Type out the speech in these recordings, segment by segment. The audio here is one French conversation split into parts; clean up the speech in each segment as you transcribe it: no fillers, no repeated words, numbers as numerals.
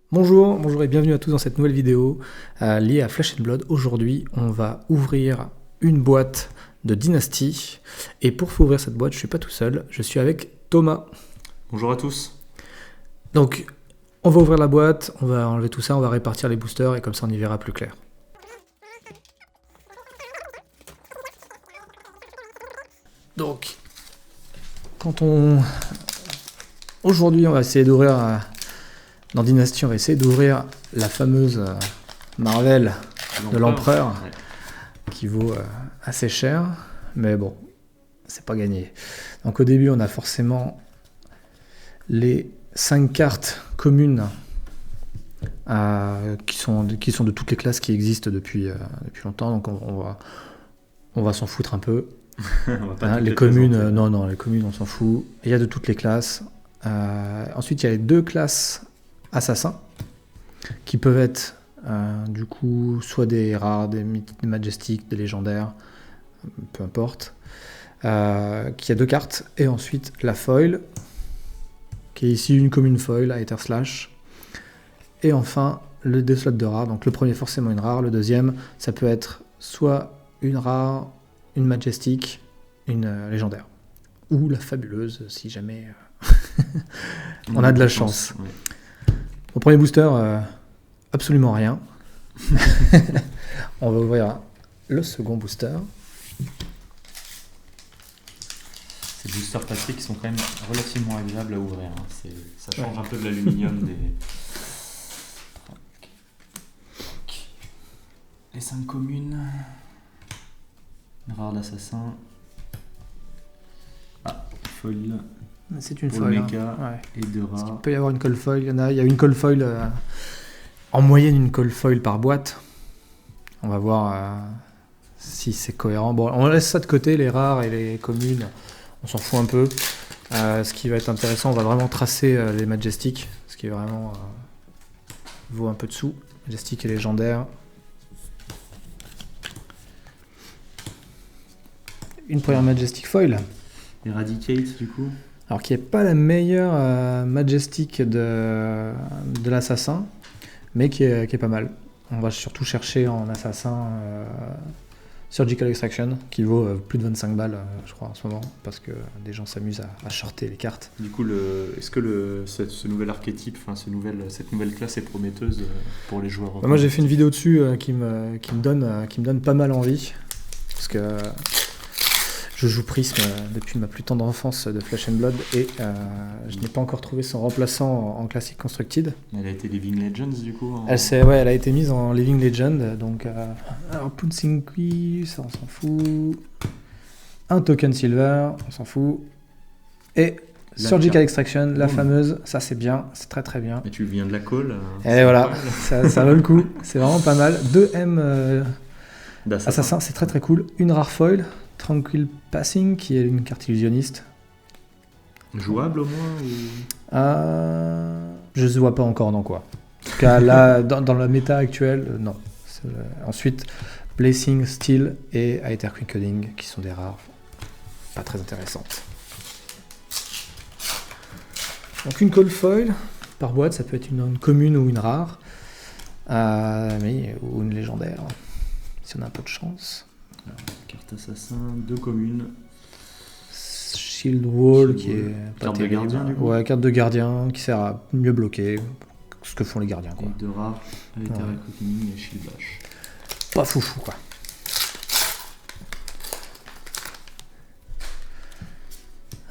Bonjour et bienvenue à tous dans cette nouvelle vidéo liée à Flesh and Blood. Aujourd'hui, on va ouvrir une boîte de Dynasty. Et pour ouvrir cette boîte, je ne suis pas tout seul, je suis avec Thomas. Bonjour à tous. Donc, on va ouvrir la boîte, on va enlever tout ça, on va répartir les boosters et comme ça on y verra plus clair. Donc, Aujourd'hui, on va essayer d'ouvrir... Dans Dynasty, on va essayer d'ouvrir la fameuse Marvel de l'Empereur, ouais. qui vaut assez cher, mais bon, c'est pas gagné. Donc au début, on a forcément les 5 cartes communes qui sont de toutes les classes qui existent depuis longtemps, donc on va s'en foutre un peu. Les communes, non, les communes, on s'en fout. Il y a de toutes les classes. Ensuite, il y a les 2 classes assassins qui peuvent être du coup soit des rares, des majestiques, des légendaires, peu importe, qui a 2 cartes, et ensuite la foil qui est ici une commune foil à Aether Slash, et enfin le 2 slots de rares. Donc le premier forcément une rare, le deuxième ça peut être soit une rare, une majestique, une légendaire, ou la fabuleuse si jamais on a de la chance. Ouais. Au premier booster, absolument rien. On va ouvrir le second booster. Ces boosters papier qui sont quand même relativement agréables à ouvrir. Hein. Ça change un peu de l'aluminium des... Les 5 communes. Une rare d'assassin. Foil. C'est une pour foil. Le méca, ouais. Et 2 rares. Il peut y avoir une cold foil. Il y a une cold foil. En moyenne, une cold foil par boîte. On va voir si c'est cohérent. Bon, on laisse ça de côté, les rares et les communes. On s'en fout un peu. Ce qui va être intéressant, on va vraiment tracer les majestiques. Ce qui est vraiment vaut un peu de sous. Majestic et légendaire. Une première majestic foil. Eradicate du coup. Alors qui n'est pas la meilleure majestic de l'assassin, mais qui est pas mal. On va surtout chercher en assassin Surgical Extraction, qui vaut plus de 25 balles, je crois, en ce moment, parce que des gens s'amusent à shorter les cartes. Du coup, est-ce que ce nouvel archétype, cette nouvelle classe est prometteuse pour les joueurs? Moi j'ai fait une vidéo dessus qui me donne pas mal envie, parce que je joue Prism depuis ma plus tendre enfance de Flesh and Blood, et je n'ai pas encore trouvé son remplaçant en Classic Constructed. Elle a été Living Legends du coup Elle a été mise en Living Legend, donc alors Punsinqui, ça on s'en fout. Un token silver, on s'en fout. Et Surgical Extraction, la fameuse, ça c'est bien, c'est très très bien. Et tu viens de la call. Et voilà, ça vaut le coup, c'est vraiment pas mal. 2 M Assassin, c'est très très cool. Une rare foil, Tranquil Passing, qui est une carte illusionniste. Jouable au moins Je ne vois pas encore dans quoi. En tout cas, là, dans la méta actuelle, non. Ensuite, Blessing, Steel et Aether Quickling, qui sont des rares pas très intéressantes. Donc une cold foil par boîte, ça peut être une commune ou une rare, ou une légendaire, si on a un peu de chance. Alors, carte assassin, 2 communes. Shield Wall, qui est pas carte terrible. De gardien, du coup. Ouais, carte de gardien qui sert à mieux bloquer ce que font les gardiens, quoi. Et 2 rares, Aether Quickling et Shield Bash. Pas foufou, quoi.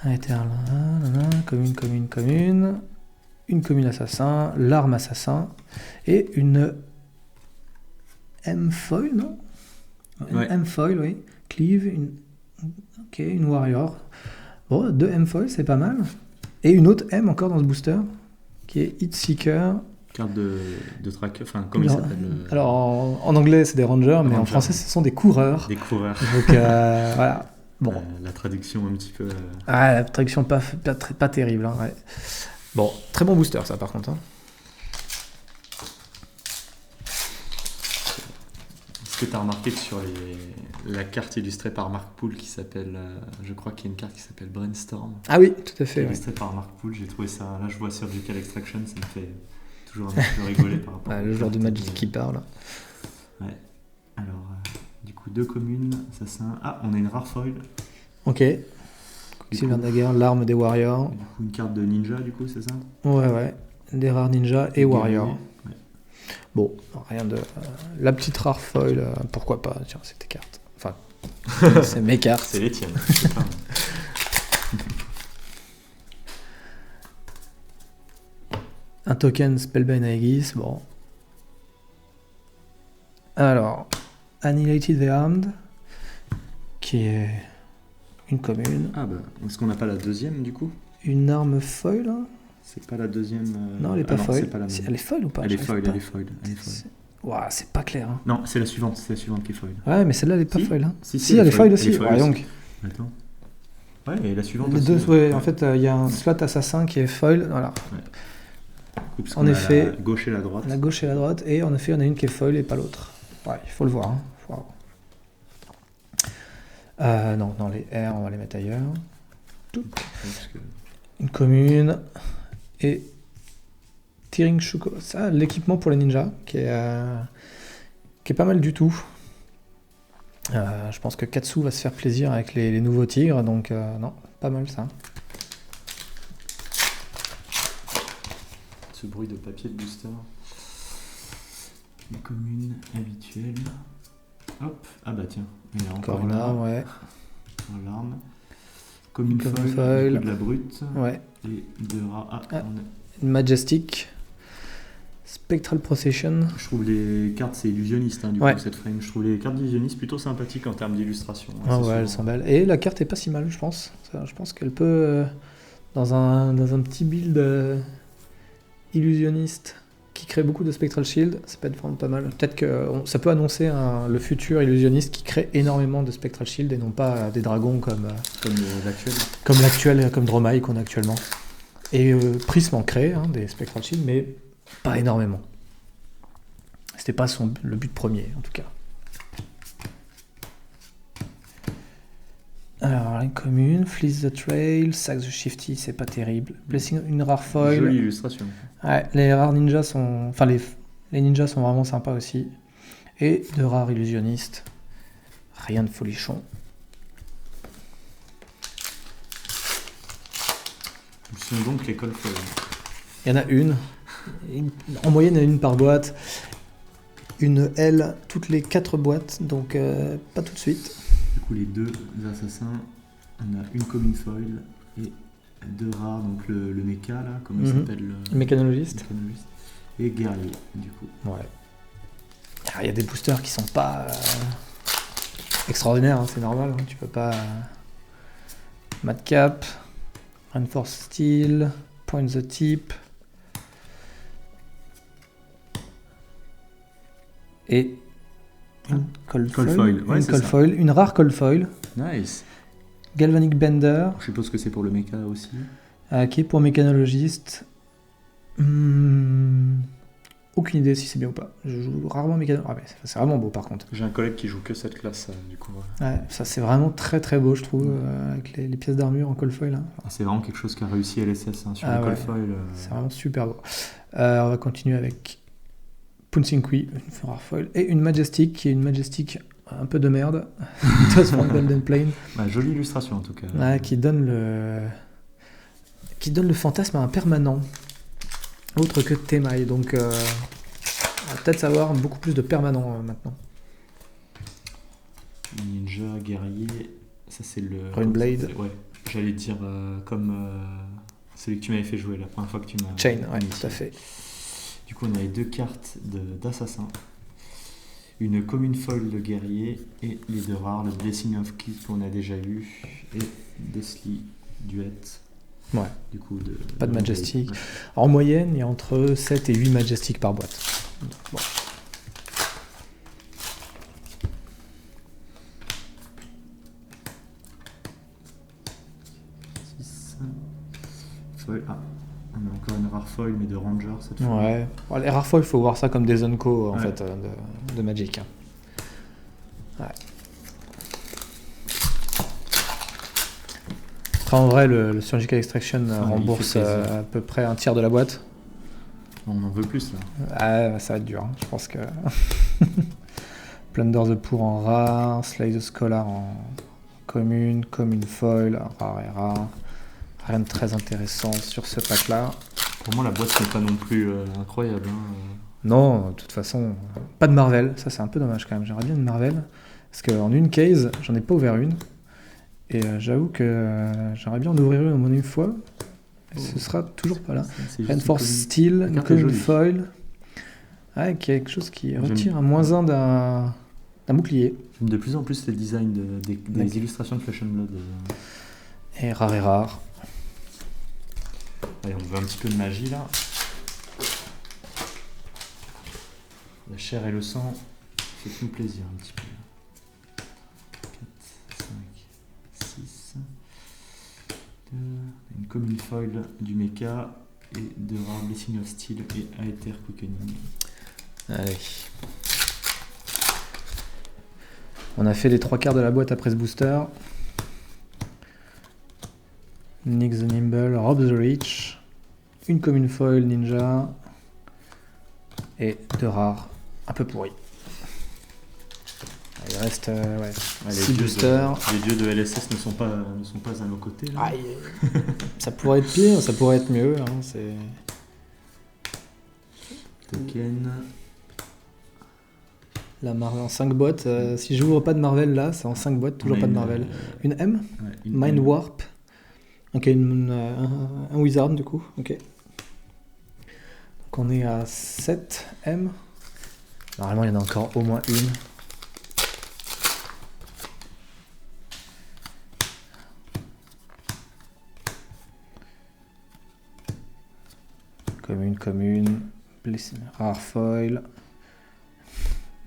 Aether, commune. Une commune assassin, l'arme assassin et une M-foil, non? Ouais. M-foil, oui. Cleave, une warrior. Bon, 2 M-foil, c'est pas mal. Et une autre M encore dans ce booster, qui est Hitseeker. Carte de tracker, enfin, comment il s'appelle Alors, en anglais, c'est des rangers, mais en français, ce sont des coureurs. Des coureurs. Donc, voilà. Bon. La traduction un petit peu... la traduction pas terrible. Hein, ouais. Bon, très bon booster, ça, par contre. Hein. Est-ce que tu as remarqué que sur la carte illustrée par Mark Poole qui s'appelle, je crois qu'il y a une carte qui s'appelle Brainstorm. Ah oui, tout à fait. Illustrée par Mark Poole, j'ai trouvé ça. Là, je vois Surgical Extraction, ça me fait toujours un peu rigoler par rapport le joueur de Magic qui parle. Ouais. Alors, du coup, 2 communes, assassin. Ah, on a une rare foil. Ok. Quicksilver Dagger, l'arme des warriors. Du coup, une carte de ninja, du coup, c'est ça? Ouais. Des rares ninja et warriors. Ouais. Bon, rien de... la petite rare foil, pourquoi pas? Tiens, c'est tes cartes. Enfin, c'est mes cartes. C'est les tiennes. Un token Spellbind Aegis, bon. Alors, Annihilated the Armed, qui est une commune. Ah bah, est-ce qu'on n'a pas la deuxième, du coup? Une arme foil, hein? C'est pas la deuxième... Non, elle est pas foil. C'est pas la même. Elle est foil ou pas? Elle est foil. Ouah, c'est pas clair. Hein. Non, c'est la suivante qui est foil. Ouais, mais celle-là, elle est pas Si. foil. Hein. Si, elle est foil aussi. Elle est foil Ouais, aussi. donc. Attends. Ouais, et la suivante Les aussi. deux, ouais, en fait, il y a un slot assassin qui est foil. Voilà. Ouais. En effet, la gauche et la droite. La gauche et la droite, et en effet, on a une qui est foil et pas l'autre. Ouais, il faut le voir. Hein. Non, dans les R, on va les mettre ailleurs. Une commune et Tearing Shuko. Ça, l'équipement pour les ninjas qui est pas mal du tout. Je pense que Katsu va se faire plaisir avec les nouveaux tigres, donc non, pas mal ça. Ce bruit de papier de booster. Les communes habituelles. Hop, ah bah tiens, il y a encore une arme, ouais. L'arme. Commune foil, de la brute. Ouais. Et de rare. Une Majestic. Spectral Procession. Je trouve les cartes, c'est illusionniste, hein, du coup, cette frame. Je trouve les cartes d'illusionniste plutôt sympathiques en termes d'illustration. Ah ouais, elles sont belles. Et la carte est pas si mal, je pense. Je pense qu'elle peut, dans un petit build illusionniste qui crée beaucoup de Spectral Shield, ça peut être vraiment pas mal. Peut-être que ça peut annoncer le futur illusionniste qui crée énormément de Spectral Shield et non pas des dragons comme l'actuel. Comme l'actuel, comme Dromai qu'on a actuellement. Et Prism en crée des Spectral Shield, mais pas énormément. C'était pas le but premier, en tout cas. Alors, une commune, Fleece the Trail, Sack the Shifty, c'est pas terrible. Blessing, une rare foil. Jolie illustration. Ouais, les rares ninjas sont... Enfin, les ninjas sont vraiment sympas aussi. Et de rares illusionnistes. Rien de folichon. Ce sont donc les cold foil. Il y en a une. En moyenne, il y en a une par boîte. Une L toutes les 4 boîtes, donc pas tout de suite. Du coup, les deux assassins, on a une commune foil et 2 rares, donc le mecha, là, comment il s'appelle le mécanologiste. Et guerrier, du coup. Ouais. Il y a des boosters qui sont pas extraordinaires, c'est normal, tu peux pas... Madcap, Reinforce Steel, Point the Tip... Et une cold foil, ouais, une rare cold foil. Nice. Galvanic Bender. Je suppose que c'est pour le mecha aussi. Qui est pour mécanologiste. Aucune idée si c'est bien ou pas. Je joue rarement mécanologiste. Ah, c'est vraiment beau par contre. J'ai un collègue qui joue que cette classe, du coup. Ouais, ça c'est vraiment très très beau, je trouve, avec les pièces d'armure en cold foil. Hein. C'est vraiment quelque chose qui a réussi LSS sur le cold foil. C'est vraiment super beau. On va continuer avec Punsinkui, une rare foil, et une Majestic, qui est une Majestic un peu de merde, de Golden Plane. Jolie illustration en tout cas. Ouais, qui donne le fantasme à un permanent, autre que Temaille. Donc, on va peut-être savoir beaucoup plus de permanents maintenant. Ninja, guerrier, ça c'est le... Runeblade. Ouais, j'allais dire comme celui que tu m'avais fait jouer la première fois que tu m'as... Chain, ouais, tout à fait. Du coup, on avait 2 cartes d'assassin, une commune foil de guerrier et les 2 rares, le Blessing of Ki qu'on a déjà eu et Deathly Duet. Ouais. Du coup, pas de Majestic. Ouais. En moyenne, il y a entre 7 et 8 Majestic par boîte. Bon. Foil. Ah. On a encore une rare foil, mais de Ranger cette fois. Ouais. Bon, les rares foils, il faut voir ça comme des Zonko en fait, de Magic. Ouais. Après, en vrai, le Surgical Extraction rembourse à peu près un tiers de la boîte. On en veut plus là. Ah, ça va être dur, hein. Je pense que... Plunder the Poor en rare, Slay the Scholar en commune foil, rare et rare. Rien de très intéressant sur ce pack-là. Pour moi, la boîte n'est pas non plus incroyable. Non, de toute façon, pas de Marvel. Ça, c'est un peu dommage quand même. J'aimerais bien une Marvel. Parce qu'en une case, j'en ai pas ouvert une. Et j'avoue que j'aimerais bien en ouvrir une au moins une fois. Et ce sera toujours pas là. Reinforce Steel, une commune foil. Ouais, quelque chose qui retire un -1 d'un bouclier. J'aime de plus en plus les designs des illustrations de Flesh and Blood. Et rare et rare. Allez, on veut un petit peu de magie là. La chair et le sang, faites-nous plaisir un petit peu. 4, 5, 6. Une commune foil du mecha et de rare Blessing of Steel et Aether Quickening. Allez. On a fait les 3/4 de la boîte après ce booster. Nick the Nimble, Rob the Rich, une commune foil ninja et 2 rares un peu pourris. Il reste 6 boosters. Les dieux de LSS ne sont pas à nos côtés. Là. Ça pourrait être pire, ça pourrait être mieux. Hein, c'est... Token. La Marvel en 5 boîtes. Si j'ouvre pas de Marvel là, c'est en 5 boîtes, toujours pas de Marvel. Une M, Mind Warp. Ok, un Wizard du coup. Ok. Donc on est à 7 M. Normalement il y en a encore au moins une. Commune. Rare foil.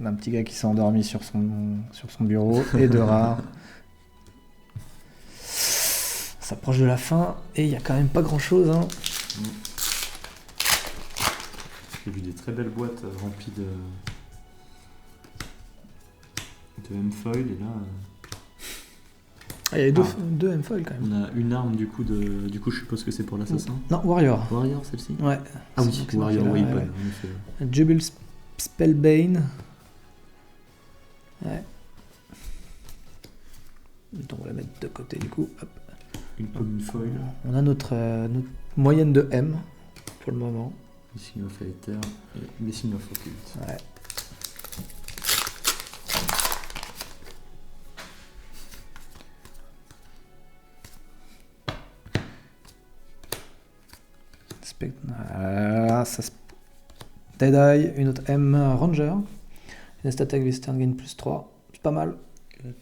Un petit gars qui s'est endormi sur son bureau. Et 2 rares. Ça approche de la fin et il n'y a quand même pas grand chose. Hein. J'ai vu des très belles boîtes remplies de M-foil et là. Il y a deux M-foil quand même. On a une arme du coup, je suppose que c'est pour l'assassin. Non, Warrior. Warrior celle-ci. Ouais. Ah oui, Warrior, oui, en effet. Jubile Spellbane. Ouais. Donc on va la mettre de côté du coup. Hop. Une commune foil. On a notre moyenne de M pour le moment. Blessing of Aether et Blessing of Occult. Ouais. Ça Dead Eye, une autre M Ranger. Nest Attack Western Gain +3. C'est pas mal. 4,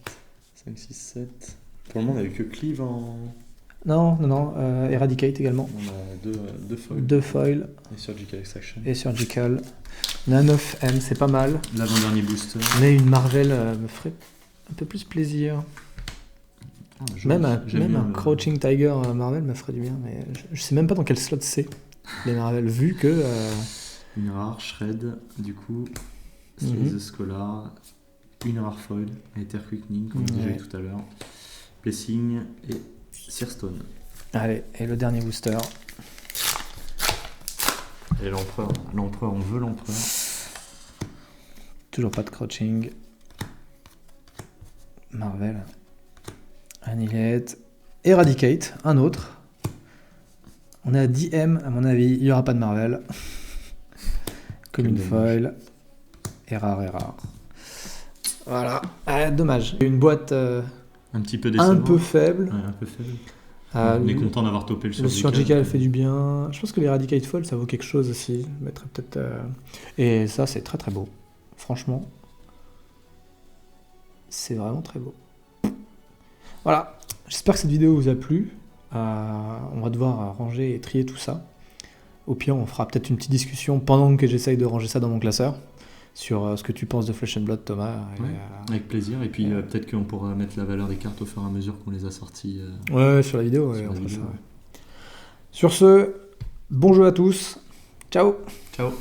5, 6, 7. Pour le moment, on a eu que Cleave en. Non. Eradicate également. On a deux foils. 2 foils. Et Surgical Extraction. Et Surgical. On a 9 M, c'est pas mal. L'avant-dernier booster. Mais une Marvel me ferait un peu plus plaisir. Même un Crouching Tiger Marvel me ferait du bien. Mais je sais même pas dans quel slot c'est, les Marvel, vu que. Une rare Shred, du coup. Slay the Scholar. Une rare foil. Aether Quickening, comme déjà eu tout à l'heure. Blessing et Searstone. Allez, et le dernier booster. Et l'empereur, on veut l'empereur. Toujours pas de crouching. Marvel. Annihilate. Eradicate, un autre. On est à 10 M, à mon avis, il n'y aura pas de Marvel. Comme une foil. Et rare. Voilà. Dommage. Une boîte un petit peu décevant. Un peu faible. Ouais, un peu faible. On est content d'avoir topé le Surgical. Le Surgical fait du bien. Je pense que les Eradicate Foil, ça vaut quelque chose aussi. Je mettrais peut-être. Et ça, c'est très très beau. Franchement, c'est vraiment très beau. Voilà. J'espère que cette vidéo vous a plu. On va devoir ranger et trier tout ça. Au pire, on fera peut-être une petite discussion pendant que j'essaye de ranger ça dans mon classeur. Sur ce que tu penses de Flesh and Blood, Thomas. Ouais, avec plaisir. Et puis peut-être qu'on pourra mettre la valeur des cartes au fur et à mesure qu'on les a sorties. Ouais, sur la vidéo. Sur, la vidéo. Ça, ouais. Sur ce, bon jeu à tous. Ciao. Ciao.